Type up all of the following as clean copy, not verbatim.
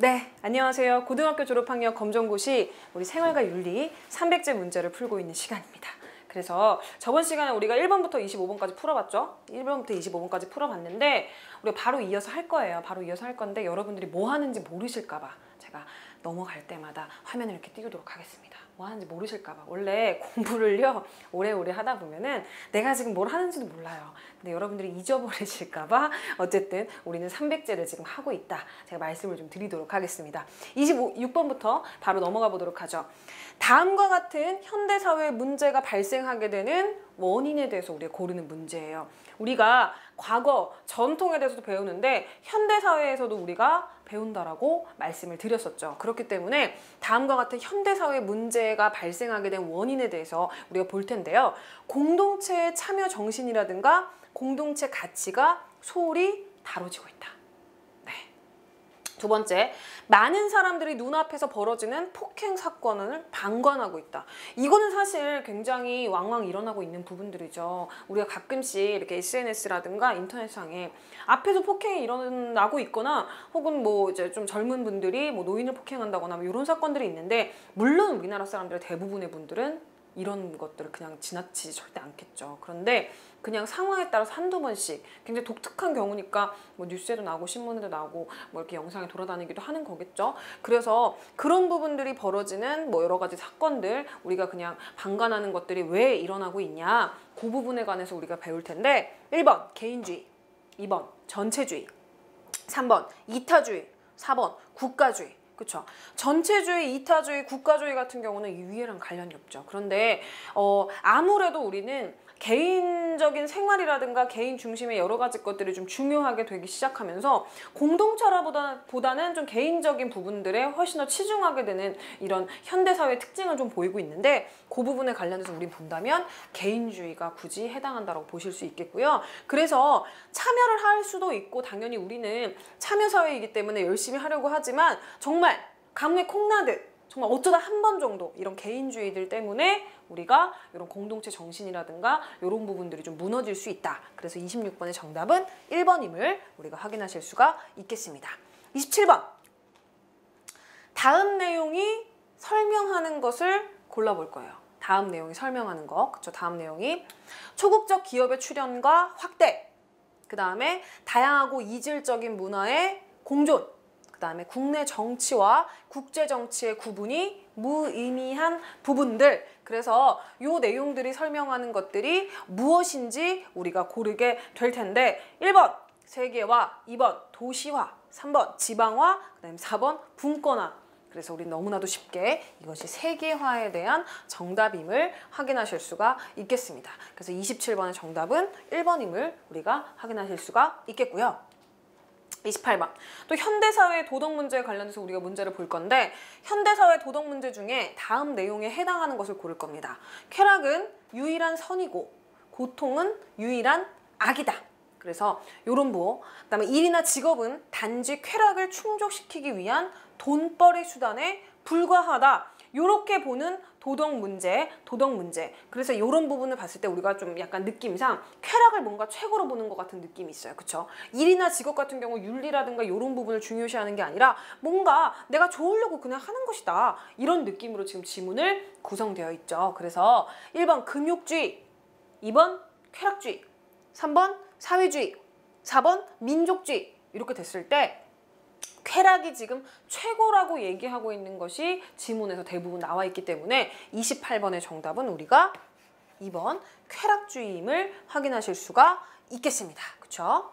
네, 안녕하세요. 고등학교 졸업학력 검정고시 우리 생활과 윤리 300제 문제를 풀고 있는 시간입니다. 그래서 저번 시간에 우리가 1번부터 25번까지 풀어봤죠? 1번부터 25번까지 풀어봤는데 우리가 바로 이어서 할 거예요. 바로 이어서 할 건데 여러분들이 뭐 하는지 모르실까 봐 제가 넘어갈 때마다 화면을 이렇게 띄우도록 하겠습니다. 뭐 하는지 모르실까 봐. 원래 공부를요 오래오래 하다 보면은 내가 지금 뭘 하는지도 몰라요. 근데 여러분들이 잊어버리실까 봐 어쨌든 우리는 300제를 지금 하고 있다. 제가 말씀을 좀 드리도록 하겠습니다. 26번부터 바로 넘어가 보도록 하죠. 다음과 같은 현대사회 문제가 발생하게 되는 원인에 대해서 우리가 고르는 문제예요. 우리가 과거 전통에 대해서도 배우는데 현대사회에서도 우리가 배운다라고 말씀을 드렸었죠. 그렇기 때문에 다음과 같은 현대사회 문제가 발생하게 된 원인에 대해서 우리가 볼 텐데요. 공동체의 참여 정신이라든가 공동체 가치가 소홀히 다뤄지고 있다. 두 번째, 많은 사람들이 눈앞에서 벌어지는 폭행 사건을 방관하고 있다. 이거는 사실 굉장히 왕왕 일어나고 있는 부분들이죠. 우리가 가끔씩 이렇게 SNS라든가 인터넷상에 앞에서 폭행이 일어나고 있거나 혹은 뭐 이제 좀 젊은 분들이 뭐 노인을 폭행한다거나 뭐 이런 사건들이 있는데 물론 우리나라 사람들의 대부분의 분들은 이런 것들을 그냥 지나치지 절대 않겠죠. 그런데 그냥 상황에 따라서 한두 번씩 굉장히 독특한 경우니까 뭐 뉴스에도 나오고 신문에도 나오고 뭐 이렇게 영상이 돌아다니기도 하는 거겠죠. 그래서 그런 부분들이 벌어지는 뭐 여러 가지 사건들 우리가 그냥 방관하는 것들이 왜 일어나고 있냐 그 부분에 관해서 우리가 배울 텐데 1번 개인주의, 2번 전체주의, 3번 이타주의, 4번 국가주의. 그렇죠. 전체주의, 이타주의, 국가주의 같은 경우는 이 위에랑 관련이 없죠. 그런데 아무래도 우리는 개인적인 생활이라든가 개인 중심의 여러 가지 것들이 좀 중요하게 되기 시작하면서 공동체보다는 좀 개인적인 부분들에 훨씬 더 치중하게 되는 이런 현대사회의 특징을 좀 보이고 있는데 그 부분에 관련해서 우린 본다면 개인주의가 굳이 해당한다고 보실 수 있겠고요. 그래서 참여를 할 수도 있고 당연히 우리는 참여사회이기 때문에 열심히 하려고 하지만 정말 강에 콩나듯 정말 어쩌다 한 번 정도 이런 개인주의들 때문에 우리가 이런 공동체 정신이라든가 이런 부분들이 좀 무너질 수 있다. 그래서 26번의 정답은 1번임을 우리가 확인하실 수가 있겠습니다. 27번. 다음 내용이 설명하는 것을 골라볼 거예요. 다음 내용이 설명하는 거. 그쵸? 다음 내용이 초국적 기업의 출현과 확대, 그 다음에 다양하고 이질적인 문화의 공존, 그 다음에 국내 정치와 국제 정치의 구분이 무의미한 부분들. 그래서 이 내용들이 설명하는 것들이 무엇인지 우리가 고르게 될 텐데 1번 세계화, 2번 도시화, 3번 지방화, 그 다음에 4번 분권화. 그래서 우리 너무나도 쉽게 이것이 세계화에 대한 정답임을 확인하실 수가 있겠습니다. 그래서 27번의 정답은 1번임을 우리가 확인하실 수가 있겠고요. 28번. 또 현대사회 도덕 문제에 관련해서 우리가 문제를 볼 건데 현대사회 도덕 문제 중에 다음 내용에 해당하는 것을 고를 겁니다. 쾌락은 유일한 선이고 고통은 유일한 악이다. 그래서 요런 부호. 그다음에 일이나 직업은 단지 쾌락을 충족시키기 위한 돈벌이 수단에 불과하다. 요렇게 보는 도덕 문제. 그래서 이런 부분을 봤을 때 우리가 좀 약간 느낌상 쾌락을 뭔가 최고로 보는 것 같은 느낌이 있어요. 그쵸? 일이나 직업 같은 경우 윤리라든가 이런 부분을 중요시하는 게 아니라 뭔가 내가 좋으려고 그냥 하는 것이다. 이런 느낌으로 지금 지문을 구성되어 있죠. 그래서 1번 금욕주의, 2번 쾌락주의, 3번 사회주의, 4번 민족주의 이렇게 됐을 때 쾌락이 지금 최고라고 얘기하고 있는 것이 지문에서 대부분 나와 있기 때문에 28번의 정답은 우리가 2번 쾌락주의임을 확인하실 수가 있겠습니다. 그렇죠?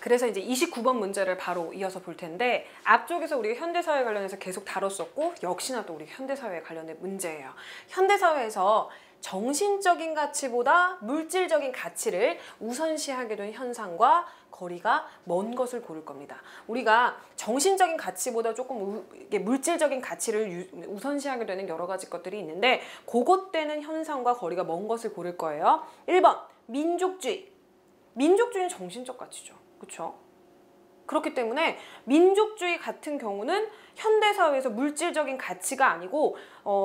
그래서 이제 29번 문제를 바로 이어서 볼 텐데 앞쪽에서 우리가 현대사회 관련해서 계속 다뤘었고 역시나 또 우리 현대사회에 관련된 문제예요. 현대사회에서 정신적인 가치보다 물질적인 가치를 우선시하게 된 현상과 거리가 먼 것을 고를 겁니다. 우리가 정신적인 가치보다 조금 물질적인 가치를 우선시하게 되는 여러 가지 것들이 있는데 그것 때는 현상과 거리가 먼 것을 고를 거예요. 1번 민족주의. 민족주의는 정신적 가치죠. 그렇죠? 그렇기 때문에 민족주의 같은 경우는 현대사회에서 물질적인 가치가 아니고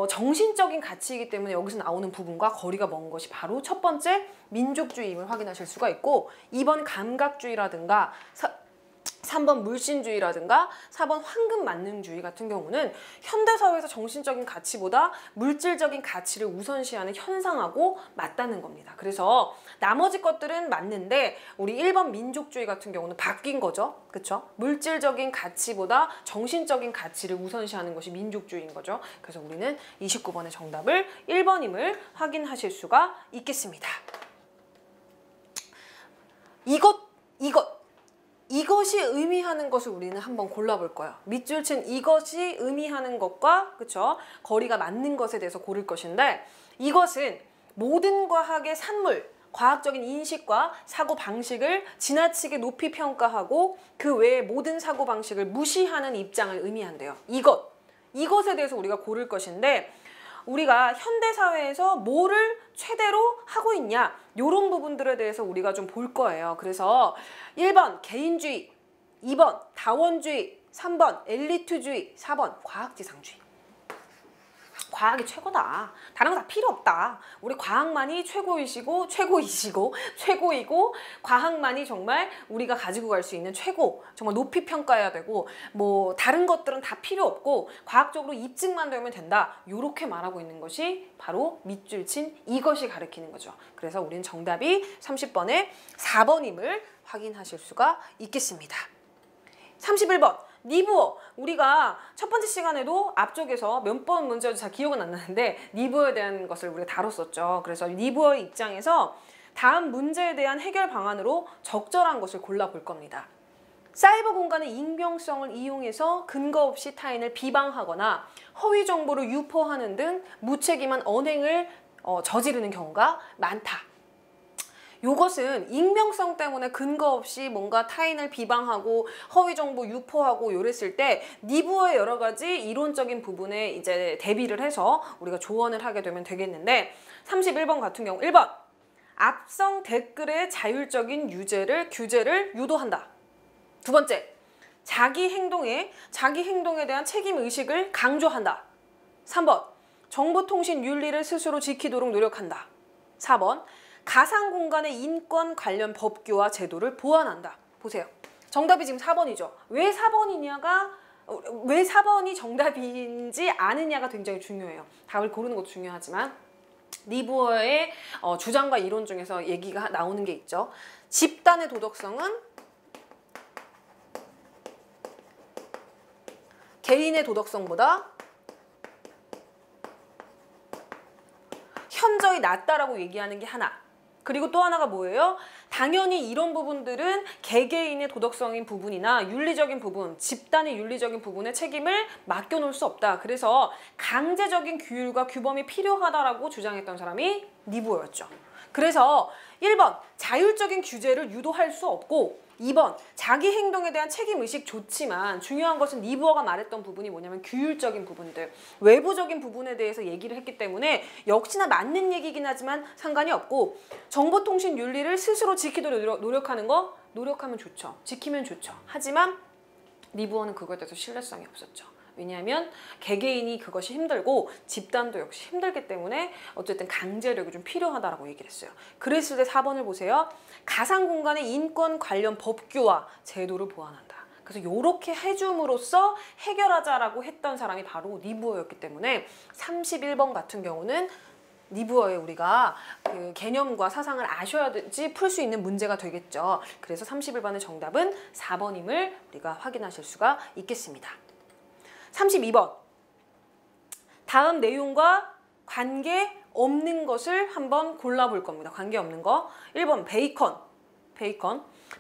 정신적인 가치이기 때문에 여기서 나오는 부분과 거리가 먼 것이 바로 첫 번째 민족주의임을 확인하실 수가 있고 2번 감각주의라든가 3번 물신주의라든가 4번 황금만능주의 같은 경우는 현대사회에서 정신적인 가치보다 물질적인 가치를 우선시하는 현상하고 맞다는 겁니다. 그래서 나머지 것들은 맞는데 우리 1번 민족주의 같은 경우는 바뀐 거죠. 그쵸? 물질적인 가치보다 정신적인 가치를 우선시하는 것이 민족주의인 거죠. 그래서 우리는 29번의 정답을 1번임을 확인하실 수가 있겠습니다. 이것이 의미하는 것을 우리는 한번 골라볼 거예요. 밑줄 친 이것이 의미하는 것과 그쵸? 거리가 맞는 것에 대해서 고를 것인데 이것은 모든 과학의 산물, 과학적인 인식과 사고방식을 지나치게 높이 평가하고 그 외의 모든 사고방식을 무시하는 입장을 의미한대요. 이것에 대해서 우리가 고를 것인데 우리가 현대사회에서 뭐를 최대로 하고 있냐 이런 부분들에 대해서 우리가 좀 볼 거예요. 그래서 1번 개인주의, 2번 다원주의, 3번 엘리트주의, 4번 과학지상주의. 과학이 최고다. 다른 거 다 필요 없다. 우리 과학만이 최고이고 과학만이 정말 우리가 가지고 갈 수 있는 최고, 정말 높이 평가해야 되고 뭐 다른 것들은 다 필요 없고 과학적으로 입증만 되면 된다. 이렇게 말하고 있는 것이 바로 밑줄 친 이것이 가리키는 거죠. 그래서 우리는 정답이 30번에 4번임을 확인하실 수가 있겠습니다. 31번 니부어. 우리가 첫 번째 시간에도 앞쪽에서 몇 번 문제도 잘 기억은 안 나는데 니부어에 대한 것을 우리가 다뤘었죠. 그래서 니부어의 입장에서 다음 문제에 대한 해결 방안으로 적절한 것을 골라볼 겁니다. 사이버 공간의 익명성을 이용해서 근거 없이 타인을 비방하거나 허위 정보를 유포하는 등 무책임한 언행을 저지르는 경우가 많다. 요것은 익명성 때문에 근거 없이 뭔가 타인을 비방하고 허위 정보 유포하고 요랬을 때 니부어의 여러 가지 이론적인 부분에 이제 대비를 해서 우리가 조언을 하게 되면 되겠는데 31번 같은 경우 1번 앞성 댓글의 자율적인 규제를 유도한다. 두 번째 자기 행동에 대한 책임의식을 강조한다. 3번 정보통신 윤리를 스스로 지키도록 노력한다. 4번 가상공간의 인권 관련 법규와 제도를 보완한다. 보세요. 정답이 지금 4번이죠. 왜 4번이 정답인지 아느냐가 굉장히 중요해요. 답을 고르는 것도 중요하지만 니부어의 주장과 이론 중에서 얘기가 나오는 게 있죠. 집단의 도덕성은 개인의 도덕성보다 현저히 낮다라고 얘기하는 게 하나. 그리고 또 하나가 뭐예요? 당연히 이런 부분들은 개개인의 도덕성인 부분이나 윤리적인 부분, 집단의 윤리적인 부분에 책임을 맡겨놓을 수 없다. 그래서 강제적인 규율과 규범이 필요하다라고 주장했던 사람이 니부어였죠. 그래서 1번 자율적인 규제를 유도할 수 없고 2번 자기 행동에 대한 책임의식 좋지만 중요한 것은 니부어가 말했던 부분이 뭐냐면 규율적인 부분들, 외부적인 부분에 대해서 얘기를 했기 때문에 역시나 맞는 얘기긴 하지만 상관이 없고 정보통신 윤리를 스스로 지키도록 노력하면 좋죠. 지키면 좋죠. 하지만 니부어는 그거에 대해서 신뢰성이 없었죠. 왜냐하면 개개인이 그것이 힘들고 집단도 역시 힘들기 때문에 어쨌든 강제력이 좀 필요하다라고 얘기를 했어요. 그랬을 때 4번을 보세요. 가상공간의 인권 관련 법규와 제도를 보완한다. 그래서 이렇게 해줌으로써 해결하자라고 했던 사람이 바로 니부어였기 때문에 31번 같은 경우는 니부어의 우리가 그 개념과 사상을 아셔야지 풀 수 있는 문제가 되겠죠. 그래서 31번의 정답은 4번임을 우리가 확인하실 수가 있겠습니다. 32번 다음 내용과 관계없는 것을 한번 골라볼 겁니다. 관계없는 거 1번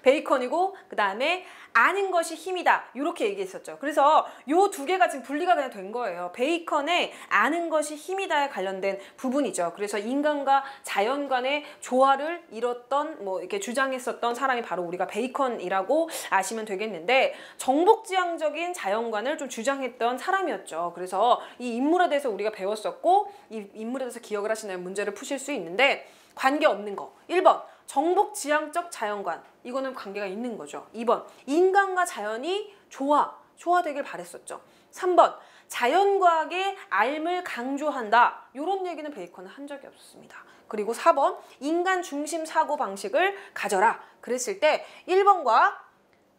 베이컨이고 그 다음에 아는 것이 힘이다 이렇게 얘기했었죠. 그래서 요 두 개가 지금 분리가 그냥 된 거예요. 베이컨의 아는 것이 힘이다에 관련된 부분이죠. 그래서 인간과 자연 간의 조화를 이뤘던 뭐 이렇게 주장했었던 사람이 바로 우리가 베이컨이라고 아시면 되겠는데 정복지향적인 자연관을 좀 주장했던 사람이었죠. 그래서 이 인물에 대해서 우리가 배웠었고 이 인물에 대해서 기억을 하시나요? 문제를 푸실 수 있는데 관계없는 거 1번 정복지향적 자연관 이거는 관계가 있는 거죠. 2번 인간과 자연이 조화되길 바랬었죠. 3번 자연과학의 알을 강조한다. 이런 얘기는 베이컨은 한 적이 없었습니다. 그리고 4번 인간 중심 사고방식을 가져라. 그랬을 때 1번과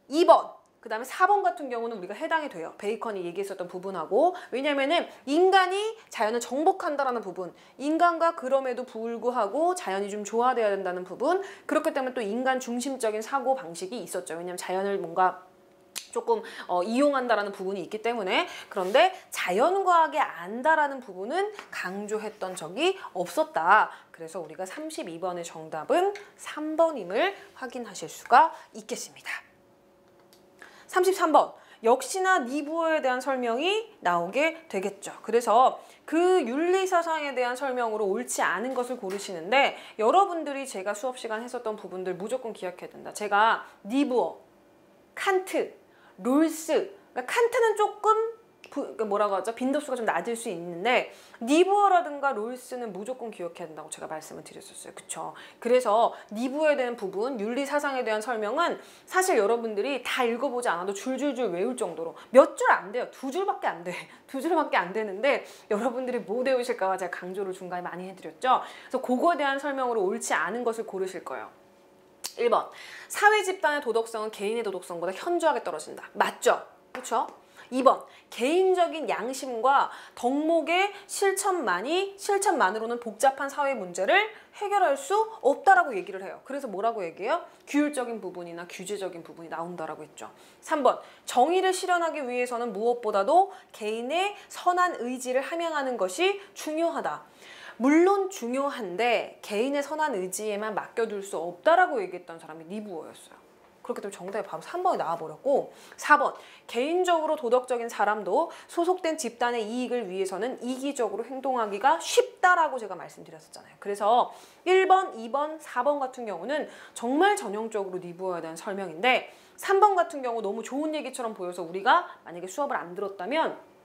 2번 그 다음에 4번 같은 경우는 우리가 해당이 돼요. 베이컨이 얘기했었던 부분하고. 왜냐면은 인간이 자연을 정복한다라는 부분, 인간과 그럼에도 불구하고 자연이 좀 조화돼야 된다는 부분, 그렇기 때문에 또 인간 중심적인 사고 방식이 있었죠. 왜냐면 자연을 뭔가 조금 이용한다라는 부분이 있기 때문에. 그런데 자연과학에 안다라는 부분은 강조했던 적이 없었다. 그래서 우리가 32번의 정답은 3번임을 확인하실 수가 있겠습니다. 33번. 역시나 니부어에 대한 설명이 나오게 되겠죠. 그래서 그 윤리사상에 대한 설명으로 옳지 않은 것을 고르시는데, 여러분들이 제가 수업 시간 했었던 부분들 무조건 기억해야 된다. 제가 니부어, 칸트, 롤스, 그러니까 칸트는 조금 뭐라고 하죠? 빈도수가 좀 낮을 수 있는데 니부어라든가 롤스는 무조건 기억해야 된다고 제가 말씀을 드렸었어요. 그쵸? 그래서 니부어에 대한 부분, 윤리사상에 대한 설명은 사실 여러분들이 다 읽어보지 않아도 줄줄줄 외울 정도로, 몇 줄 안 돼요. 2줄밖에 안 돼. 2줄밖에 안 되는데 여러분들이 못 외우실까 봐 제가 강조를 중간에 많이 해드렸죠. 그래서 그거에 대한 설명으로 옳지 않은 것을 고르실 거예요. 1번. 사회 집단의 도덕성은 개인의 도덕성보다 현저하게 떨어진다. 맞죠? 그렇죠? 2번. 개인적인 양심과 덕목의 실천만으로는 복잡한 사회 문제를 해결할 수 없다라고 얘기를 해요. 그래서 뭐라고 얘기해요? 규율적인 부분이나 규제적인 부분이 나온다라고 했죠. 3번. 정의를 실현하기 위해서는 무엇보다도 개인의 선한 의지를 함양하는 것이 중요하다. 물론 중요한데 개인의 선한 의지에만 맡겨둘 수 없다라고 얘기했던 사람이 니부어였어요. 그렇기 때문에 정답이 바로 3번이 나와버렸고, 4번. 개인적으로 도덕적인 사람도 소속된 집단의 이익을 위해서는 이기적으로 행동하기가 쉽다라고 제가 말씀드렸었잖아요. 그래서 1번, 2번, 4번 같은 경우는 정말 전형적으로 니부어에 대한 설명인데, 3번 같은 경우 너무 좋은 얘기처럼 보여서 우리가 만약에 수업을 안 들었다면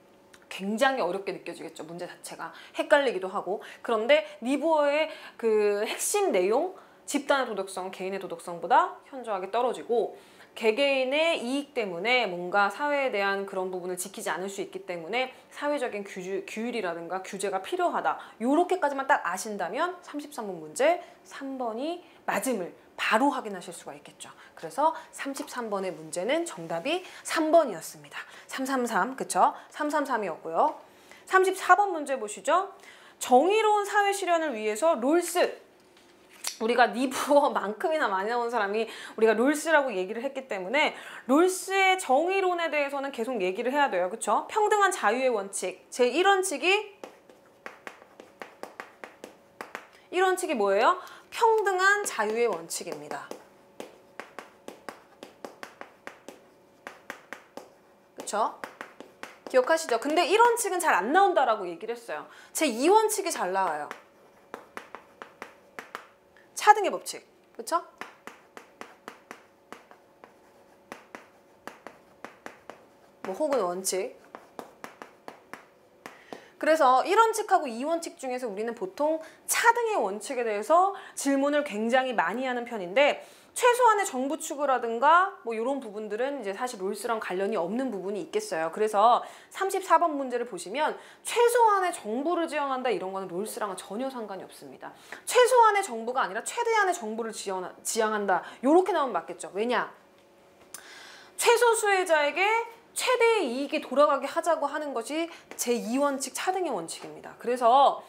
굉장히 어렵게 느껴지겠죠. 문제 자체가 헷갈리기도 하고. 그런데 니부어의 그 핵심 내용, 집단의 도덕성, 개인의 도덕성보다 현저하게 떨어지고, 개개인의 이익 때문에 뭔가 사회에 대한 그런 부분을 지키지 않을 수 있기 때문에 사회적인 규율이라든가 규제가 필요하다. 요렇게까지만 딱 아신다면 33번 문제 3번이 맞음을 바로 확인하실 수가 있겠죠. 그래서 33번의 문제는 정답이 3번이었습니다. 333, 그쵸? 333이었고요. 34번 문제 보시죠. 정의로운 사회 실현을 위해서 롤스. 우리가 니부어만큼이나 많이 나온 사람이 우리가 롤스라고 얘기를 했기 때문에 롤스의 정의론에 대해서는 계속 얘기를 해야 돼요. 그쵸? 평등한 자유의 원칙. 제1원칙이 뭐예요? 평등한 자유의 원칙입니다. 그쵸? 기억하시죠? 근데 1원칙은 잘 안 나온다라고 얘기를 했어요. 제2원칙이 잘 나와요. 차등의 법칙. 그쵸? 뭐 혹은 원칙. 그래서 1원칙하고 2원칙 중에서 우리는 보통 차등의 원칙에 대해서 질문을 굉장히 많이 하는 편인데, 최소한의 정부 추구라든가 뭐 이런 부분들은 이제 사실 롤스랑 관련이 없는 부분이 있겠어요. 그래서 34번 문제를 보시면 최소한의 정부를 지향한다 이런 거는 롤스랑은 전혀 상관이 없습니다. 최소한의 정부가 아니라 최대한의 정부를 지향한다. 이렇게 나오면 맞겠죠. 왜냐? 최소 수혜자에게 최대의 이익이 돌아가게 하자고 하는 것이 제2원칙 차등의 원칙입니다. 그래서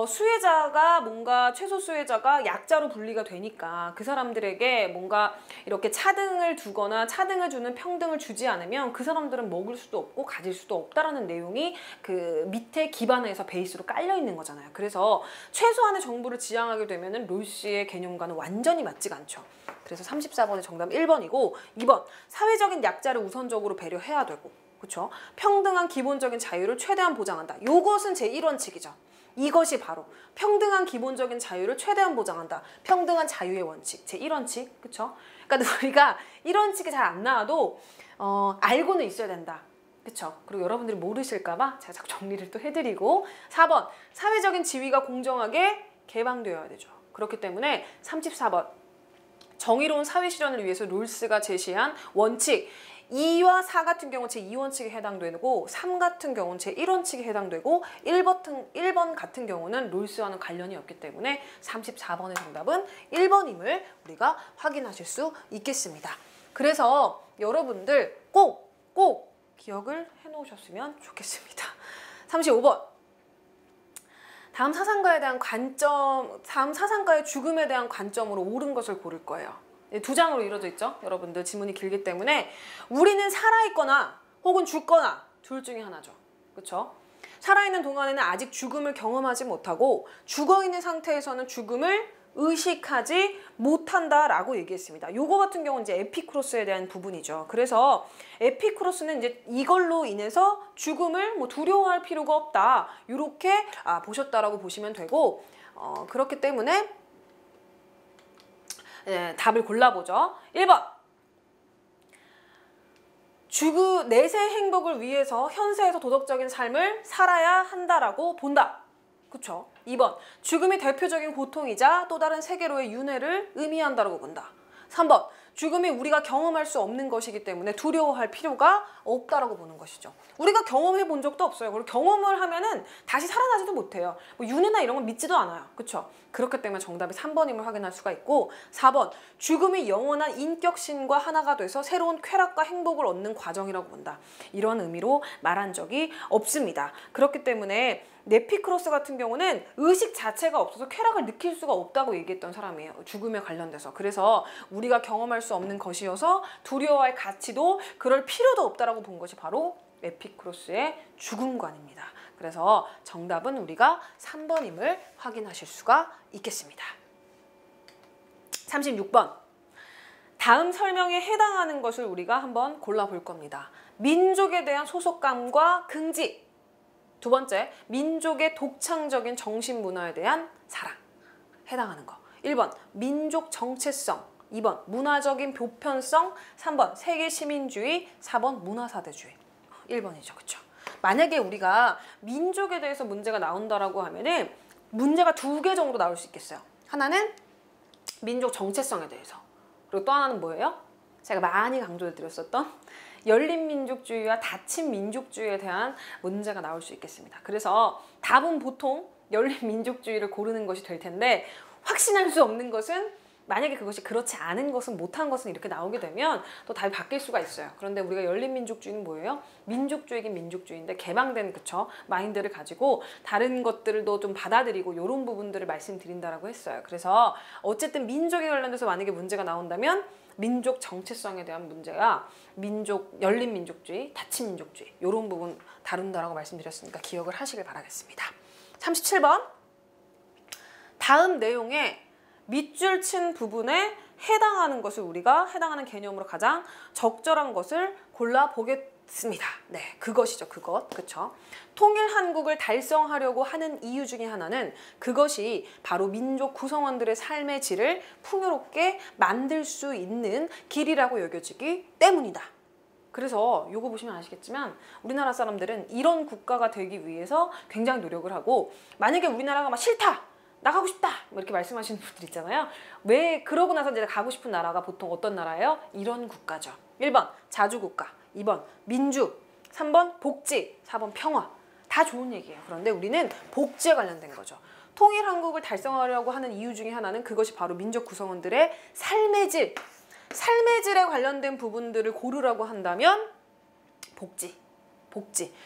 수혜자가 뭔가 최소 수혜자가 약자로 분리가 되니까 그 사람들에게 뭔가 이렇게 차등을 두거나 차등을 주는 평등을 주지 않으면 그 사람들은 먹을 수도 없고 가질 수도 없다라는 내용이 그 밑에 기반에서 베이스로 깔려 있는 거잖아요. 그래서 최소한의 정부를 지향하게 되면은 롤스의 개념과는 완전히 맞지가 않죠. 그래서 34번의 정답 1번이고, 2번 사회적인 약자를 우선적으로 배려해야 되고, 그렇죠? 평등한 기본적인 자유를 최대한 보장한다. 요것은 제1원칙이죠. 이것이 바로 평등한 기본적인 자유를 최대한 보장한다. 평등한 자유의 원칙, 제1원칙. 그렇죠? 그러니까 우리가 1원칙이 잘 안 나와도 알고는 있어야 된다. 그렇죠? 그리고 여러분들이 모르실까 봐 제가 자꾸 정리를 또 해드리고, 4번 사회적인 지위가 공정하게 개방되어야 되죠. 그렇기 때문에 34번 정의로운 사회 실현을 위해서 롤스가 제시한 원칙 2와 4 같은 경우는 제2원칙에 해당되고, 3 같은 경우는 제1원칙에 해당되고, 1번 같은 경우는 롤스와는 관련이 없기 때문에 34번의 정답은 1번임을 우리가 확인하실 수 있겠습니다. 그래서 여러분들 꼭 기억을 해놓으셨으면 좋겠습니다. 35번. 다음 사상가에 대한 관점, 다음 사상가의 죽음에 대한 관점으로 옳은 것을 고를 거예요. 두 장으로 이루어져 있죠. 여러분들 지문이 길기 때문에 우리는 살아있거나 혹은 죽거나 둘 중에 하나죠. 그렇죠? 살아있는 동안에는 아직 죽음을 경험하지 못하고 죽어있는 상태에서는 죽음을 의식하지 못한다라고 얘기했습니다. 요거 같은 경우는 이제 에피쿠로스에 대한 부분이죠. 그래서 에피쿠로스는 이제 이걸로 인해서 죽음을 뭐 두려워할 필요가 없다. 이렇게 보셨다라고 보시면 되고 그렇기 때문에 답을 골라보죠. 1번. 내세의 행복을 위해서 현세에서 도덕적인 삶을 살아야 한다라고 본다. 그쵸? 2번. 죽음이 대표적인 고통이자 또 다른 세계로의 윤회를 의미한다라고 본다. 3번. 죽음이 우리가 경험할 수 없는 것이기 때문에 두려워할 필요가 없다라고 보는 것이죠. 우리가 경험해 본 적도 없어요. 그리고 경험을 하면은 다시 살아나지도 못해요. 뭐 윤회나 이런 건 믿지도 않아요. 그렇죠? 그렇기 때문에 정답이 3번임을 확인할 수가 있고 4번. 죽음이 영원한 인격신과 하나가 돼서 새로운 쾌락과 행복을 얻는 과정이라고 본다. 이런 의미로 말한 적이 없습니다. 그렇기 때문에 네피크로스 같은 경우는 의식 자체가 없어서 쾌락을 느낄 수가 없다고 얘기했던 사람이에요. 죽음에 관련돼서. 그래서 우리가 경험할 수 없는 것이어서 두려워할 가치도 그럴 필요도 없다라고 본 것이 바로 에피쿠로스의 죽음관입니다. 그래서 정답은 우리가 3번임을 확인하실 수가 있겠습니다. 36번. 다음 설명에 해당하는 것을 우리가 한번 골라볼 겁니다. 민족에 대한 소속감과 긍지. 두 번째, 민족의 독창적인 정신문화에 대한 사랑. 해당하는 거. 1번, 민족 정체성. 2번, 문화적인 보편성. 3번, 세계 시민주의. 4번, 문화사대주의. 1번이죠. 그쵸? 만약에 우리가 민족에 대해서 문제가 나온다라고 하면은 문제가 2개 정도 나올 수 있겠어요. 하나는 민족 정체성에 대해서. 그리고 또 하나는 뭐예요? 제가 많이 강조해 드렸었던 열린민족주의와 닫힌민족주의에 대한 문제가 나올 수 있겠습니다. 그래서 답은 보통 열린민족주의를 고르는 것이 될 텐데 확신할 수 없는 것은 만약에 그것이 그렇지 않은 것은 못한 것은 이렇게 나오게 되면 또 답이 바뀔 수가 있어요. 그런데 우리가 열린민족주의는 뭐예요? 민족주의긴 민족주의인데 개방된 마인드를 가지고 다른 것들도 좀 받아들이고 이런 부분들을 말씀드린다라고 했어요. 그래서 어쨌든 민족에 관련돼서 만약에 문제가 나온다면 민족 정체성에 대한 문제야 열린민족주의, 닫힌민족주의 이런 부분 다룬다라고 말씀드렸으니까 기억을 하시길 바라겠습니다. 37번. 다음 내용에 밑줄 친 부분에 해당하는 것을 우리가 해당하는 개념으로 가장 적절한 것을 골라보겠습니다. 네, 그것이죠. 그것. 그쵸? 통일 한국을 달성하려고 하는 이유 중에 하나는 그것이 바로 민족 구성원들의 삶의 질을 풍요롭게 만들 수 있는 길이라고 여겨지기 때문이다. 그래서 이거 보시면 아시겠지만 우리나라 사람들은 이런 국가가 되기 위해서 굉장히 노력을 하고 만약에 우리나라가 막 싫다! 나가고 싶다! 뭐 이렇게 말씀하시는 분들 있잖아요. 왜 그러고 나서 이제 가고 싶은 나라가 보통 어떤 나라예요? 이런 국가죠. 1번 자주국가, 2번 민주, 3번 복지, 4번 평화. 다 좋은 얘기예요. 그런데 우리는 복지에 관련된 거죠. 통일 한국을 달성하려고 하는 이유 중에 하나는 그것이 바로 민족 구성원들의 삶의 질에 관련된 부분들을 고르라고 한다면 복지.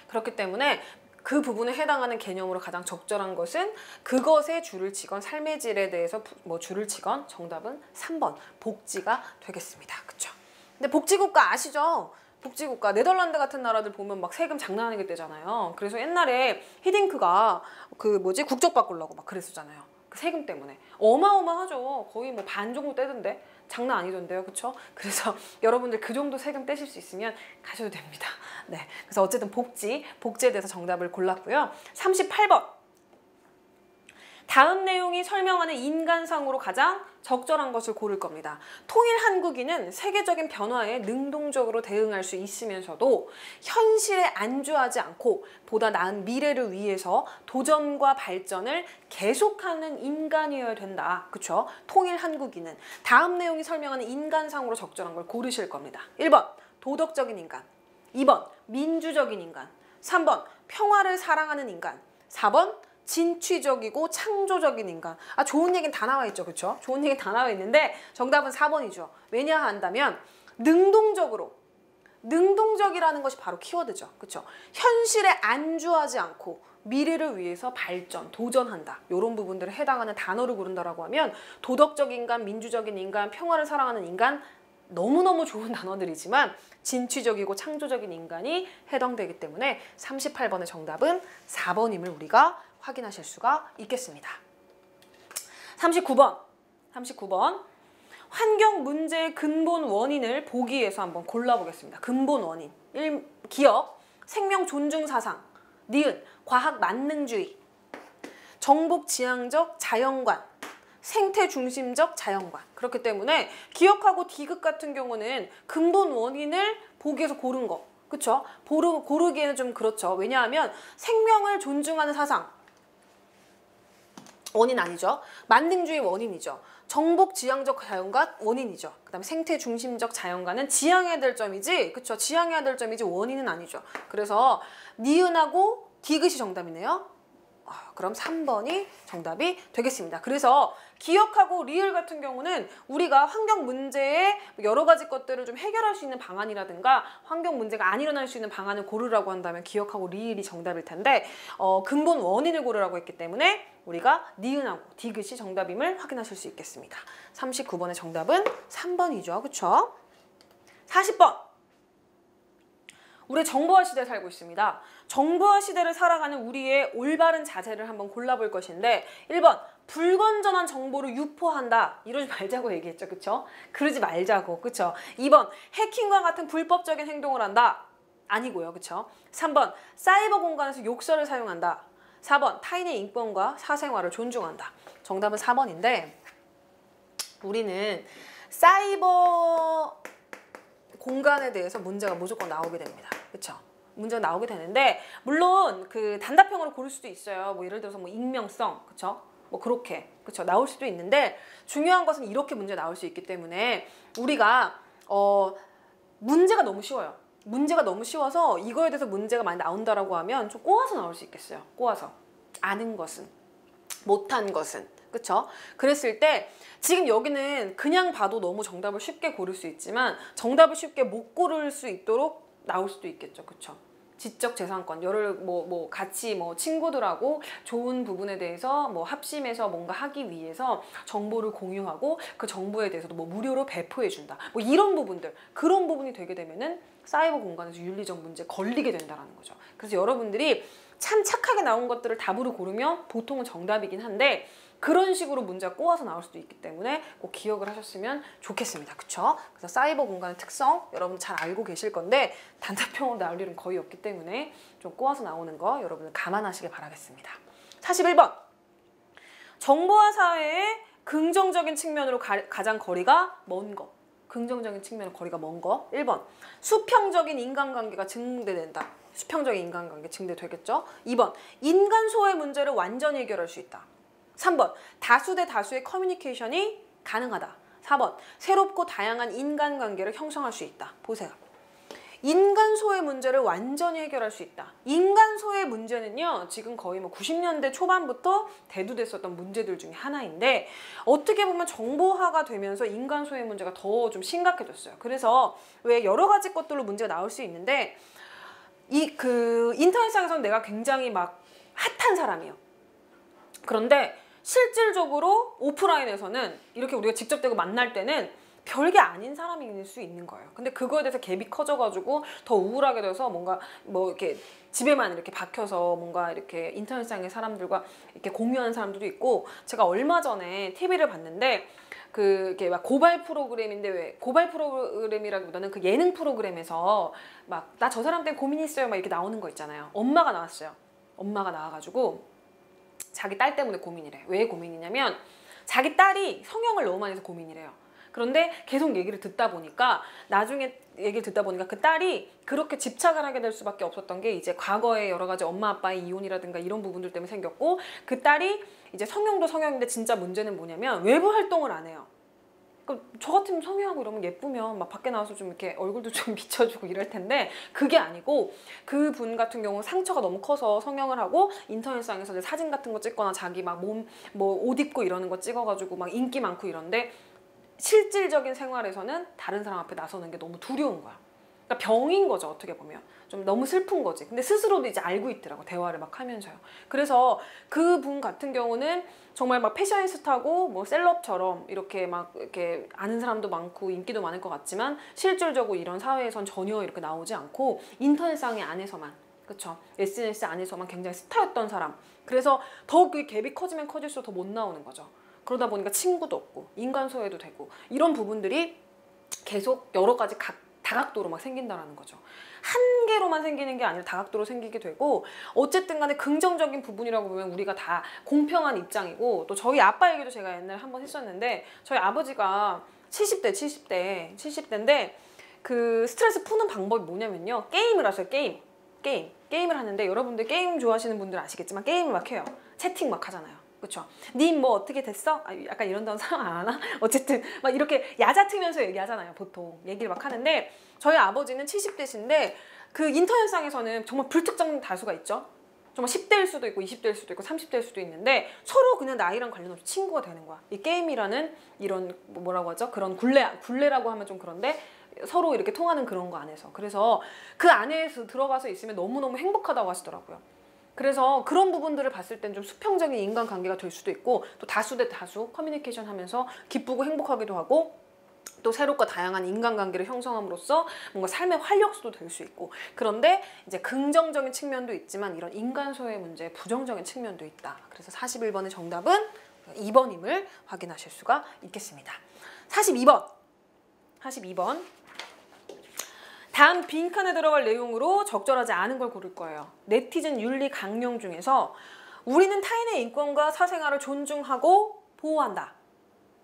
그렇기 때문에 그 부분에 해당하는 개념으로 가장 적절한 것은 그것에 줄을 치건 삶의 질에 대해서 줄을 치건 정답은 3번 복지가 되겠습니다. 그쵸? 근데 복지국가 아시죠? 복지국가 네덜란드 같은 나라들 보면 막 세금 장난하게 떼잖아요. 그래서 옛날에 히딩크가 국적 바꾸려고 막 그랬었잖아요. 그 세금 때문에 어마어마하죠. 거의 뭐 반 정도 떼던데 장난 아니던데요. 그쵸? 그래서 여러분들 그 정도 세금 떼실 수 있으면 가셔도 됩니다. 네, 그래서 어쨌든 복지에 대해서 정답을 골랐고요. 38번. 다음 내용이 설명하는 인간상으로 가장 적절한 것을 고를 겁니다. 통일 한국인은 세계적인 변화에 능동적으로 대응할 수 있으면서도 현실에 안주하지 않고 보다 나은 미래를 위해서 도전과 발전을 계속하는 인간이어야 된다. 그쵸? 통일 한국인은 다음 내용이 설명하는 인간상으로 적절한 걸 고르실 겁니다. 1번 도덕적인 인간, 2번 민주적인 인간, 3번 평화를 사랑하는 인간, 4번 진취적이고 창조적인 인간. 좋은 얘기는 다 나와 있죠. 그쵸? 좋은 얘기는 다 나와 있는데 정답은 4번이죠. 왜냐 한다면 능동적으로 능동적이라는 것이 바로 키워드죠. 그렇죠? 현실에 안주하지 않고 미래를 위해서 발전, 도전한다. 이런 부분들에 해당하는 단어를 고른다라고 하면 도덕적 인간, 민주적인 인간, 평화를 사랑하는 인간 너무너무 좋은 단어들이지만 진취적이고 창조적인 인간이 해당되기 때문에 38번의 정답은 4번임을 우리가 확인하실 수가 있겠습니다. 39번. 환경 문제의 근본 원인을 보기에서 한번 골라보겠습니다. 근본 원인. 1. 기업, 생명 존중 사상, 니은, 과학 만능주의, 정복 지향적 자연관, 생태 중심적 자연관. 그렇기 때문에 기억하고 디귿 같은 경우는 근본 원인을 보기에서 고른 거. 그쵸? 고르기에는 좀 그렇죠. 왜냐하면 생명을 존중하는 사상. 원인 아니죠. 만능주의 원인이죠. 정복 지향적 자연관 원인이죠. 그 다음에 생태 중심적 자연관은 지향해야 될 점이지, 그쵸? 지향해야 될 점이지 원인은 아니죠. 그래서 니은하고 디귿이 정답이네요. 그럼 3번이 정답이 되겠습니다. 그래서 기억하고 리을 같은 경우는 우리가 환경 문제에 여러 가지 것들을 좀 해결할 수 있는 방안이라든가 환경 문제가 안 일어날 수 있는 방안을 고르라고 한다면 기억하고 리을이 정답일 텐데 근본 원인을 고르라고 했기 때문에 우리가 니은하고 디귿이 정답임을 확인하실 수 있겠습니다. 39번의 정답은 3번이죠. 그쵸? 40번. 우리 정보화 시대에 살고 있습니다. 정보화 시대를 살아가는 우리의 올바른 자세를 한번 골라볼 것인데 1번 불건전한 정보를 유포한다. 이러지 말자고 얘기했죠. 그쵸? 그러지 말자고. 그쵸? 2번 해킹과 같은 불법적인 행동을 한다. 아니고요. 그쵸? 3번 사이버 공간에서 욕설을 사용한다. 4번 타인의 인권과 사생활을 존중한다. 정답은 4번인데 우리는 사이버 공간에 대해서 문제가 무조건 나오게 됩니다. 그쵸? 문제가 나오게 되는데 물론 그 단답형으로 고를 수도 있어요. 뭐 예를 들어서 뭐 익명성, 그쵸? 뭐 그렇게, 그쵸? 나올 수도 있는데 중요한 것은 이렇게 문제 나올 수 있기 때문에 우리가 문제가 너무 쉬워요. 문제가 너무 쉬워서 이거에 대해서 문제가 많이 나온다라고 하면 좀 꼬아서 나올 수 있겠어요. 꼬아서. 아는 것은, 못한 것은. 그쵸? 그랬을 때 지금 여기는 그냥 봐도 너무 정답을 쉽게 고를 수 있지만 정답을 쉽게 못 고를 수 있도록 나올 수도 있겠죠. 그쵸? 지적 재산권, 같이 친구들하고 좋은 부분에 대해서 합심해서 뭔가 하기 위해서 정보를 공유하고 그 정보에 대해서도 무료로 배포해준다. 이런 부분들, 그런 부분이 되게 되면은 사이버 공간에서 윤리적 문제에 걸리게 된다는 거죠. 그래서 여러분들이 참 착하게 나온 것들을 답으로 고르면 보통은 정답이긴 한데 그런 식으로 문제가 꼬아서 나올 수도 있기 때문에 꼭 기억을 하셨으면 좋겠습니다. 그쵸? 그래서 사이버 공간의 특성 여러분 잘 알고 계실 건데 단답형으로 나올 일은 거의 없기 때문에 좀 꼬아서 나오는 거 여러분 감안하시길 바라겠습니다. 41번. 정보화 사회의 긍정적인 측면으로 가장 거리가 먼 거. 긍정적인 측면으로 거리가 먼 거. 1번. 수평적인 인간관계가 증대된다. 수평적인 인간관계 증대되겠죠? 2번. 인간 소외 문제를 완전히 해결할 수 있다. 3번. 다수 대 다수의 커뮤니케이션이 가능하다. 4번. 새롭고 다양한 인간관계를 형성할 수 있다. 보세요. 인간 소외 문제를 완전히 해결할 수 있다. 인간 소외 문제는요. 지금 거의 90년대 초반부터 대두됐었던 문제들 중에 하나인데 어떻게 보면 정보화가 되면서 인간 소외 문제가 더 좀 심각해졌어요. 그래서 왜 여러 가지 것들로 문제가 나올 수 있는데 인터넷상에서는 내가 굉장히 핫한 사람이에요. 그런데 실질적으로 오프라인에서는 이렇게 우리가 직접 대고 만날 때는 별게 아닌 사람일 수 있는 거예요. 근데 그거에 대해서 갭이 커져가지고 더 우울하게 돼서 뭔가 이렇게 집에만 이렇게 박혀서 뭔가 이렇게 인터넷상의 사람들과 이렇게 공유하는 사람들도 있고 제가 얼마 전에 TV를 봤는데 그게 고발 프로그램인데 왜 고발 프로그램이라기보다는 그 예능 프로그램에서 나 저 사람 때문에 고민이 있어요 이렇게 나오는 거 있잖아요. 엄마가 나왔어요. 엄마가 나와가지고 자기 딸 때문에 고민이래. 왜 고민이냐면 자기 딸이 성형을 너무 많이 해서 고민이래요. 그런데 계속 얘기를 듣다 보니까 나중에 얘기를 듣다 보니까 그 딸이 그렇게 집착을 하게 될 수밖에 없었던 게 이제 과거에 여러 가지 엄마 아빠의 이혼이라든가 이런 부분들 때문에 생겼고 그 딸이 이제 성형도 성형인데 진짜 문제는 뭐냐면 외부 활동을 안 해요. 그러니까 저 같으면 성형하고 이러면 예쁘면 밖에 나와서 좀 이렇게 얼굴도 좀 비춰주고 이럴 텐데 그게 아니고 그분 같은 경우는 상처가 너무 커서 성형을 하고 인터넷상에서 사진 같은 거 찍거나 자기 몸 옷 입고 이러는 거 찍어가지고 인기 많고 이런데 실질적인 생활에서는 다른 사람 앞에 나서는 게 너무 두려운 거야. 그러니까 병인 거죠, 어떻게 보면. 좀 너무 슬픈 거지. 근데 스스로도 이제 알고 있더라고, 대화를 막 하면서요. 그래서 그분 같은 경우는 정말 막 패셔니스타고 뭐 셀럽처럼 이렇게 막 이렇게 아는 사람도 많고 인기도 많을 것 같지만 실질적으로 이런 사회에선 전혀 이렇게 나오지 않고 인터넷상의 안에서만, 그쵸? SNS 안에서만 굉장히 스타였던 사람. 그래서 더 그 갭이 커지면 커질수록 더 못 나오는 거죠. 그러다 보니까 친구도 없고 인간 소외도 되고 이런 부분들이 계속 여러 가지 다각도로 막 생긴다라는 거죠. 한 개로만 생기는 게 아니라 다각도로 생기게 되고, 어쨌든 간에 긍정적인 부분이라고 보면 우리가 다 공평한 입장이고, 또 저희 아빠 얘기도 제가 옛날에 한번 했었는데, 저희 아버지가 70대인데 그 스트레스 푸는 방법이 뭐냐면요, 게임을 하세요. 게임을 하는데, 여러분들 게임 좋아하시는 분들 아시겠지만 게임을 막 해요. 채팅 막 하잖아요. 그쵸? 님 뭐 어떻게 됐어? 아, 약간 이런다는 사람 안 하나? 어쨌든 막 이렇게 야자트면서 얘기하잖아요. 보통 얘기를 막 하는데, 저희 아버지는 70대신데 그 인터넷상에서는 정말 불특정 다수가 있죠. 정말 10대일 수도 있고 20대일 수도 있고 30대일 수도 있는데 서로 그냥 나이랑 관련 없이 친구가 되는 거야. 이 게임이라는 이런 뭐라고 하죠? 그런 굴레라고 하면 좀 그런데 서로 이렇게 통하는 그런 거 안에서. 그래서 그 안에서 들어가서 있으면 너무너무 행복하다고 하시더라고요. 그래서 그런 부분들을 봤을 땐 좀 수평적인 인간관계가 될 수도 있고, 또 다수 대 다수 커뮤니케이션 하면서 기쁘고 행복하기도 하고, 또 새롭고 다양한 인간관계를 형성함으로써 뭔가 삶의 활력소도 될 수 있고, 그런데 이제 긍정적인 측면도 있지만 이런 인간소외 문제, 부정적인 측면도 있다. 그래서 41번의 정답은 2번임을 확인하실 수가 있겠습니다. 42번. 다음 빈칸에 들어갈 내용으로 적절하지 않은 걸 고를 거예요. 네티즌 윤리 강령 중에서 우리는 타인의 인권과 사생활을 존중하고 보호한다.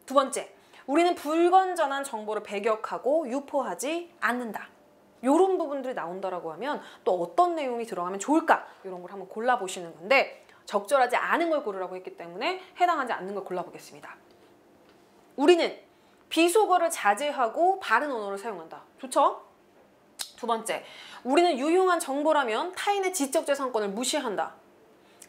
두 번째, 우리는 불건전한 정보를 배격하고 유포하지 않는다. 이런 부분들이 나온다라고 하면 또 어떤 내용이 들어가면 좋을까? 이런 걸 한번 골라보시는 건데, 적절하지 않은 걸 고르라고 했기 때문에 해당하지 않는 걸 골라보겠습니다. 우리는 비속어를 자제하고 바른 언어를 사용한다. 좋죠? 두 번째, 우리는 유용한 정보라면 타인의 지적재산권을 무시한다.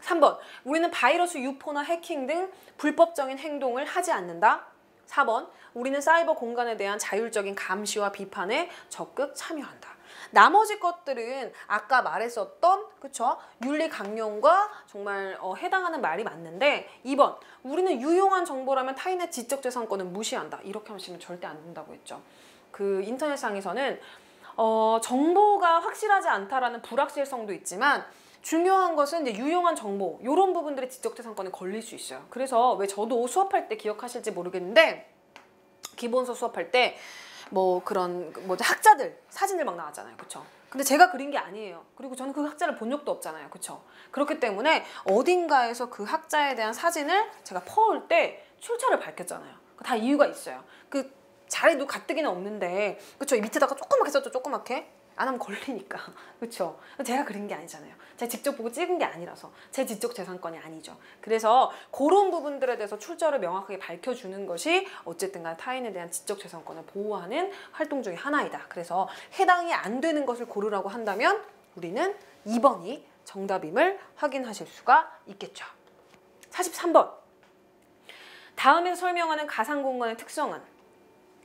3번, 우리는 바이러스 유포나 해킹 등 불법적인 행동을 하지 않는다. 4번, 우리는 사이버 공간에 대한 자율적인 감시와 비판에 적극 참여한다. 나머지 것들은 아까 말했었던, 그쵸? 윤리 강령과 정말 해당하는 말이 맞는데, 2번, 우리는 유용한 정보라면 타인의 지적재산권을 무시한다. 이렇게 하시면 절대 안 된다고 했죠. 그 인터넷상에서는 정보가 확실하지 않다라는 불확실성도 있지만, 중요한 것은 이제 유용한 정보, 이런 부분들이 지적재산권에 걸릴 수 있어요. 그래서 왜 저도 수업할 때 기억하실지 모르겠는데, 기본서 수업할 때 뭐 그런 학자들 사진들 막 나왔잖아요. 그쵸? 근데 제가 그린 게 아니에요. 그리고 저는 그 학자를 본 적도 없잖아요. 그쵸? 그렇기 때문에 어딘가에서 그 학자에 대한 사진을 제가 퍼올 때 출처를 밝혔잖아요. 다 이유가 있어요. 그 자리도 가뜩이나 없는데, 그쵸? 밑에다가 조그맣게 썼죠. 조그맣게. 안 하면 걸리니까. 그쵸? 제가 그린 게 아니잖아요. 제가 직접 보고 찍은 게 아니라서 제 지적 재산권이 아니죠. 그래서 그런 부분들에 대해서 출처를 명확하게 밝혀주는 것이 어쨌든 간 타인에 대한 지적 재산권을 보호하는 활동 중에 하나이다. 그래서 해당이 안 되는 것을 고르라고 한다면 우리는 2번이 정답임을 확인하실 수가 있겠죠. 43번. 다음에 설명하는 가상공간의 특성은,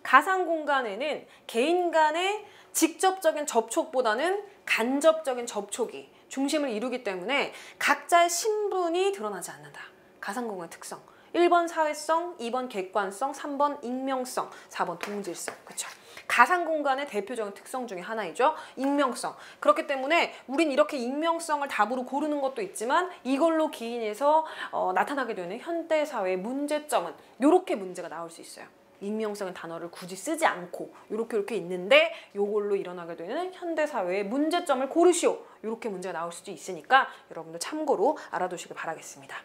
가상공간에는 개인 간의 직접적인 접촉보다는 간접적인 접촉이 중심을 이루기 때문에 각자의 신분이 드러나지 않는다. 가상공간의 특성. 1번 사회성, 2번 객관성, 3번 익명성, 4번 동질성. 그쵸? 가상공간의 대표적인 특성 중에 하나이죠. 익명성. 그렇기 때문에 우린 이렇게 익명성을 답으로 고르는 것도 있지만, 이걸로 기인해서 나타나게 되는 현대사회의 문제점은 이렇게 문제가 나올 수 있어요. 익명성의 단어를 굳이 쓰지 않고 이렇게 있는데, 요걸로 일어나게 되는 현대사회의 문제점을 고르시오. 이렇게 문제가 나올 수도 있으니까 여러분들 참고로 알아두시길 바라겠습니다.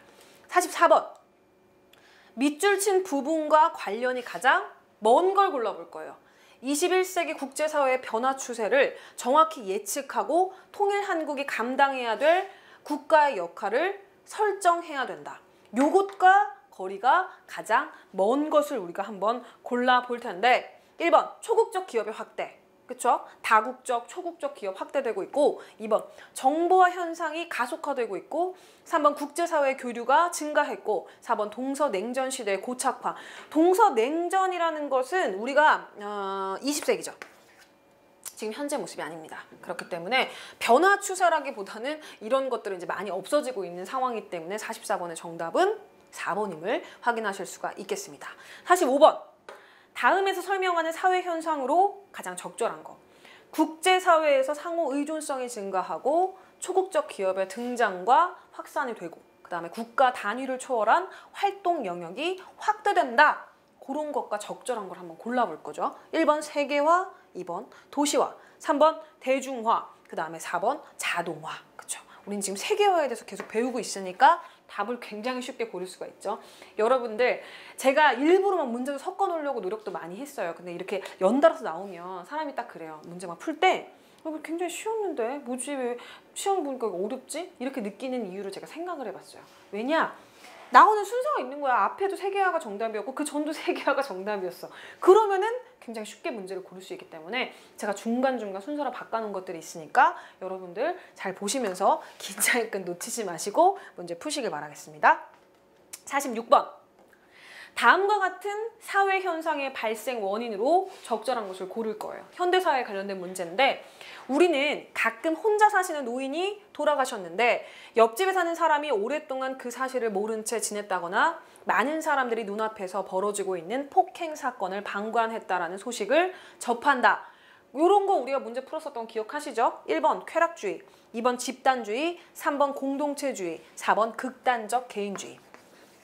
44번. 밑줄 친 부분과 관련이 가장 먼 걸 골라볼 거예요. 21세기 국제사회의 변화 추세를 정확히 예측하고 통일 한국이 감당해야 될 국가의 역할을 설정해야 된다. 요것과 거리가 가장 먼 것을 우리가 한번 골라볼 텐데, 1번 초국적 기업의 확대. 그쵸? 다국적, 초국적 기업 확대되고 있고, 2번 정보화 현상이 가속화되고 있고, 3번 국제사회 교류가 증가했고, 4번 동서냉전 시대의 고착화. 동서냉전이라는 것은 우리가 20세기죠. 지금 현재 모습이 아닙니다. 그렇기 때문에 변화 추세라기보다는 이런 것들은 이제 많이 없어지고 있는 상황이기 때문에 44번의 정답은 4번임을 확인하실 수가 있겠습니다. 45번. 다음에서 설명하는 사회 현상으로 가장 적절한 거. 국제사회에서 상호 의존성이 증가하고 초국적 기업의 등장과 확산이 되고 그다음에 국가 단위를 초월한 활동 영역이 확대된다. 그런 것과 적절한 걸 한번 골라볼 거죠. 1번 세계화, 2번 도시화, 3번 대중화, 그 다음에 4번 자동화. 그쵸? 우린 지금 세계화에 대해서 계속 배우고 있으니까 답을 굉장히 쉽게 고를 수가 있죠. 여러분들 제가 일부러 막 문제를 섞어 놓으려고 노력도 많이 했어요. 근데 이렇게 연달아서 나오면 사람이 딱 그래요. 문제 막 풀 때 굉장히 쉬웠는데 뭐지 왜 시험 보니까 어렵지? 이렇게 느끼는 이유를 제가 생각을 해봤어요. 왜냐? 나오는 순서가 있는 거야. 앞에도 세계화가 정답이었고 그 전도 세계화가 정답이었어. 그러면은 굉장히 쉽게 문제를 고를 수 있기 때문에 제가 중간중간 순서를 바꿔놓은 것들이 있으니까 여러분들 잘 보시면서 긴장의 끈 놓치지 마시고 문제 푸시길 바라겠습니다. 46번. 다음과 같은 사회 현상의 발생 원인으로 적절한 것을 고를 거예요. 현대사회에 관련된 문제인데 우리는 가끔 혼자 사시는 노인이 돌아가셨는데 옆집에 사는 사람이 오랫동안 그 사실을 모른 채 지냈다거나 많은 사람들이 눈앞에서 벌어지고 있는 폭행 사건을 방관했다라는 소식을 접한다. 이런 거 우리가 문제 풀었었던 거 기억하시죠? 1번 쾌락주의, 2번 집단주의, 3번 공동체주의, 4번 극단적 개인주의.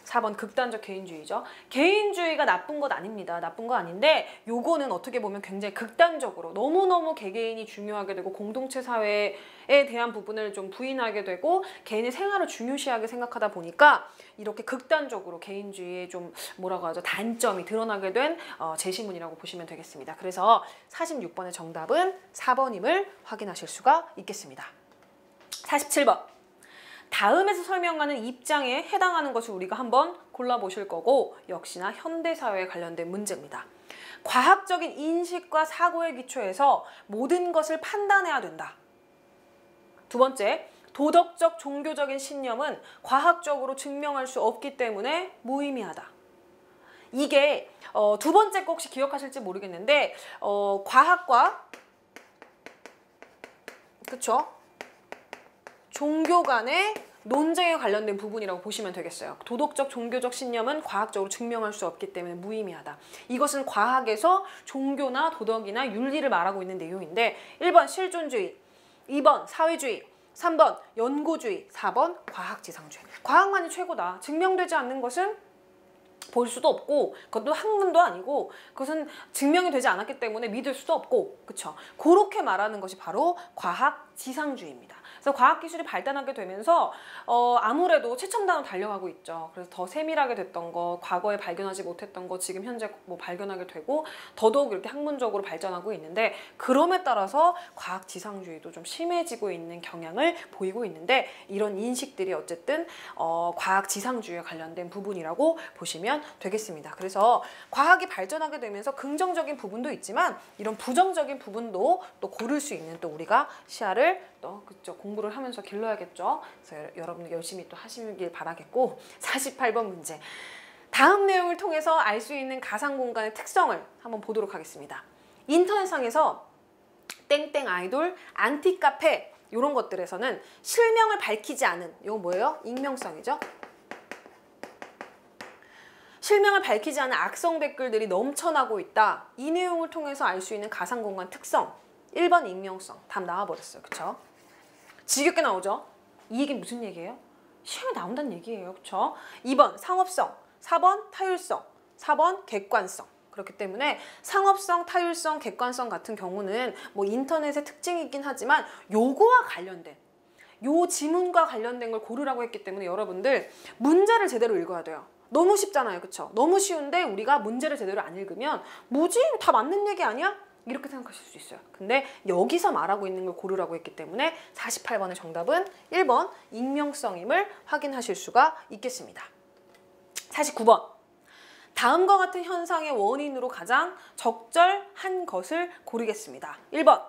4번 극단적 개인주의죠. 개인주의가 나쁜 것 아닙니다. 나쁜 거 아닌데 요거는 어떻게 보면 굉장히 극단적으로 너무너무 개개인이 중요하게 되고 공동체 사회에 대한 부분을 좀 부인하게 되고 개인의 생활을 중요시하게 생각하다 보니까 이렇게 극단적으로 개인주의의 좀 뭐라고 하죠? 단점이 드러나게 된 제시문이라고 보시면 되겠습니다. 그래서 46번의 정답은 4번임을 확인하실 수가 있겠습니다. 47번. 다음에서 설명하는 입장에 해당하는 것을 우리가 한번 골라보실 거고 역시나 현대사회에 관련된 문제입니다. 과학적인 인식과 사고의 기초에서 모든 것을 판단해야 된다. 두 번째, 도덕적 종교적인 신념은 과학적으로 증명할 수 없기 때문에 무의미하다. 이게 두 번째 거 혹시 기억하실지 모르겠는데 과학과 그쵸? 종교 간의 논쟁에 관련된 부분이라고 보시면 되겠어요. 도덕적, 종교적 신념은 과학적으로 증명할 수 없기 때문에 무의미하다. 이것은 과학에서 종교나 도덕이나 윤리를 말하고 있는 내용인데 1번 실존주의, 2번 사회주의, 3번 연고주의, 4번 과학지상주의. 과학만이 최고다. 증명되지 않는 것은 볼 수도 없고 그것도 학문도 아니고 그것은 증명이 되지 않았기 때문에 믿을 수도 없고 그쵸? 그렇게 말하는 것이 바로 과학지상주의입니다. 그래서 과학기술이 발달하게 되면서 아무래도 최첨단으로 달려가고 있죠. 그래서 더 세밀하게 됐던 거, 과거에 발견하지 못했던 거 지금 현재 뭐 발견하게 되고 더더욱 이렇게 학문적으로 발전하고 있는데 그럼에 따라서 과학지상주의도 좀 심해지고 있는 경향을 보이고 있는데 이런 인식들이 어쨌든 과학지상주의에 관련된 부분이라고 보시면 되겠습니다. 그래서 과학이 발전하게 되면서 긍정적인 부분도 있지만 이런 부정적인 부분도 또 고를 수 있는 또 우리가 시야를 또 그쵸 공부를 하면서 길러야겠죠. 그래서 여러분들 열심히 또 하시길 바라겠고 48번 문제. 다음 내용을 통해서 알 수 있는 가상 공간의 특성을 한번 보도록 하겠습니다. 인터넷상에서 땡땡 아이돌, 안티 카페 이런 것들에서는 실명을 밝히지 않은 이건 뭐예요? 익명성이죠. 실명을 밝히지 않은 악성 댓글들이 넘쳐나고 있다. 이 내용을 통해서 알 수 있는 가상 공간 특성. 1번 익명성. 답 나와버렸어요. 그쵸? 지겹게 나오죠? 이 얘기는 무슨 얘기예요? 시험에 나온다는 얘기예요. 그쵸? 2번 상업성, 4번 타율성, 4번 객관성. 그렇기 때문에 상업성, 타율성, 객관성 같은 경우는 뭐 인터넷의 특징이긴 하지만 요거와 관련된 요 지문과 관련된 걸 고르라고 했기 때문에 여러분들 문제를 제대로 읽어야 돼요. 너무 쉽잖아요. 그쵸? 너무 쉬운데 우리가 문제를 제대로 안 읽으면 뭐지? 다 맞는 얘기 아니야? 이렇게 생각하실 수 있어요. 근데 여기서 말하고 있는 걸 고르라고 했기 때문에 48번의 정답은 1번 익명성임을 확인하실 수가 있겠습니다. 49번. 다음과 같은 현상의 원인으로 가장 적절한 것을 고르겠습니다. 1번.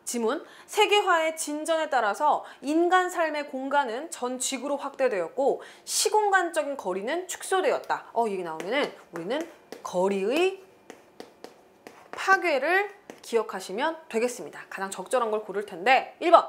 지문. 세계화의 진전에 따라서 인간 삶의 공간은 전 지구로 확대되었고 시공간적인 거리는 축소되었다. 이 얘기 나오면은 우리는 거리의 파괴를 기억하시면 되겠습니다. 가장 적절한 걸 고를 텐데 1번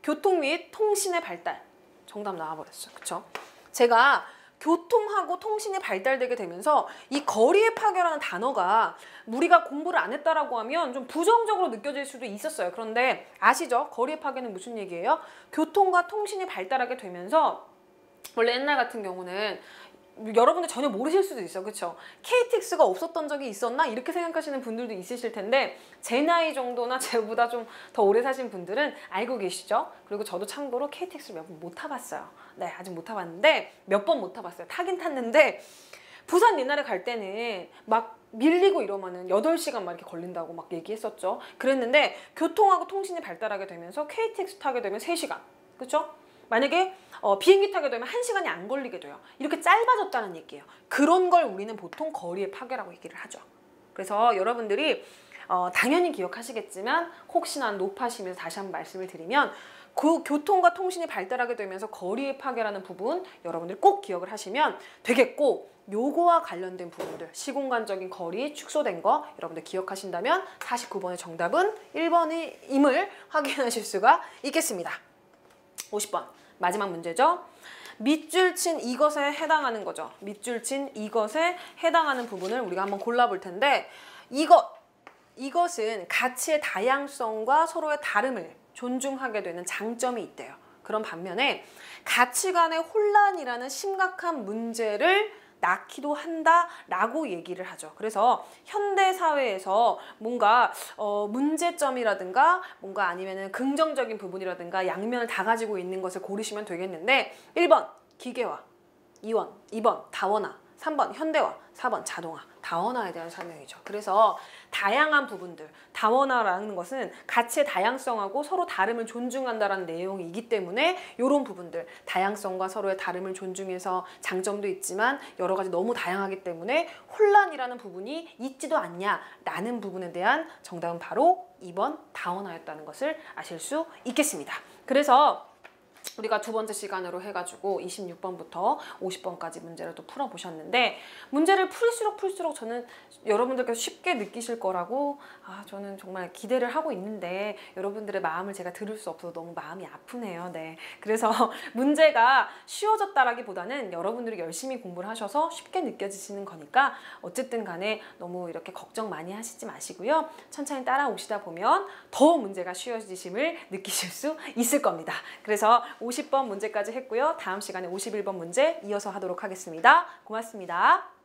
교통 및 통신의 발달. 정답 나와버렸어요. 그쵸? 제가 교통하고 통신이 발달되게 되면서 이 거리의 파괴라는 단어가 우리가 공부를 안 했다라고 하면 좀 부정적으로 느껴질 수도 있었어요. 그런데 아시죠? 거리의 파괴는 무슨 얘기예요? 교통과 통신이 발달하게 되면서 원래 옛날 같은 경우는 여러분들 전혀 모르실 수도 있어. 그쵸? KTX가 없었던 적이 있었나? 이렇게 생각하시는 분들도 있으실 텐데 제 나이 정도나 저보다 좀 더 오래 사신 분들은 알고 계시죠? 그리고 저도 참고로 KTX를 몇 번 못 타봤어요. 네, 아직 못 타봤는데 몇 번 못 타봤어요. 타긴 탔는데 부산 옛날에 갈 때는 막 밀리고 이러면은 8시간 막 이렇게 걸린다고 막 얘기했었죠. 그랬는데 교통하고 통신이 발달하게 되면서 KTX 타게 되면 3시간. 그쵸? 만약에 비행기 타게 되면 1시간이 안 걸리게 돼요. 이렇게 짧아졌다는 얘기예요. 그런 걸 우리는 보통 거리의 파괴라고 얘기를 하죠. 그래서 여러분들이 당연히 기억하시겠지만 혹시나 높아시면서 다시 한번 말씀을 드리면 그 교통과 통신이 발달하게 되면서 거리의 파괴라는 부분 여러분들 꼭 기억을 하시면 되겠고 요거와 관련된 부분들 시공간적인 거리 축소된 거 여러분들 기억하신다면 49번의 정답은 1번임을 확인하실 수가 있겠습니다. 50번 마지막 문제죠. 밑줄 친 이것에 해당하는 거죠. 밑줄 친 이것에 해당하는 부분을 우리가 한번 골라볼 텐데 이것은 가치의 다양성과 서로의 다름을 존중하게 되는 장점이 있대요. 그런 반면에 가치관의 혼란이라는 심각한 문제를 낳기도 한다라고 얘기를 하죠. 그래서 현대 사회에서 뭔가 문제점이라든가 뭔가 아니면은 긍정적인 부분이라든가 양면을 다 가지고 있는 것을 고르시면 되겠는데 1번 기계화, 2번 다원화, 3번 현대화, 4번 자동화, 다원화에 대한 설명이죠. 그래서 다양한 부분들, 다원화라는 것은 가치의 다양성하고 서로 다름을 존중한다는 내용이기 때문에 이런 부분들, 다양성과 서로의 다름을 존중해서 장점도 있지만 여러 가지 너무 다양하기 때문에 혼란이라는 부분이 있지도 않냐라는 부분에 대한 정답은 바로 2번 다원화였다는 것을 아실 수 있겠습니다. 그래서 우리가 두 번째 시간으로 해가지고 26번부터 50번까지 문제를 또 풀어보셨는데 문제를 풀수록 저는 여러분들께서 쉽게 느끼실 거라고 저는 정말 기대를 하고 있는데 여러분들의 마음을 제가 들을 수 없어서 너무 마음이 아프네요. 네, 그래서 문제가 쉬워졌다라기보다는 여러분들이 열심히 공부를 하셔서 쉽게 느껴지시는 거니까 어쨌든 간에 너무 이렇게 걱정 많이 하시지 마시고요. 천천히 따라오시다 보면 더 문제가 쉬워지심을 느끼실 수 있을 겁니다. 그래서 50번 문제까지 했고요. 다음 시간에 51번 문제 이어서 하도록 하겠습니다. 고맙습니다.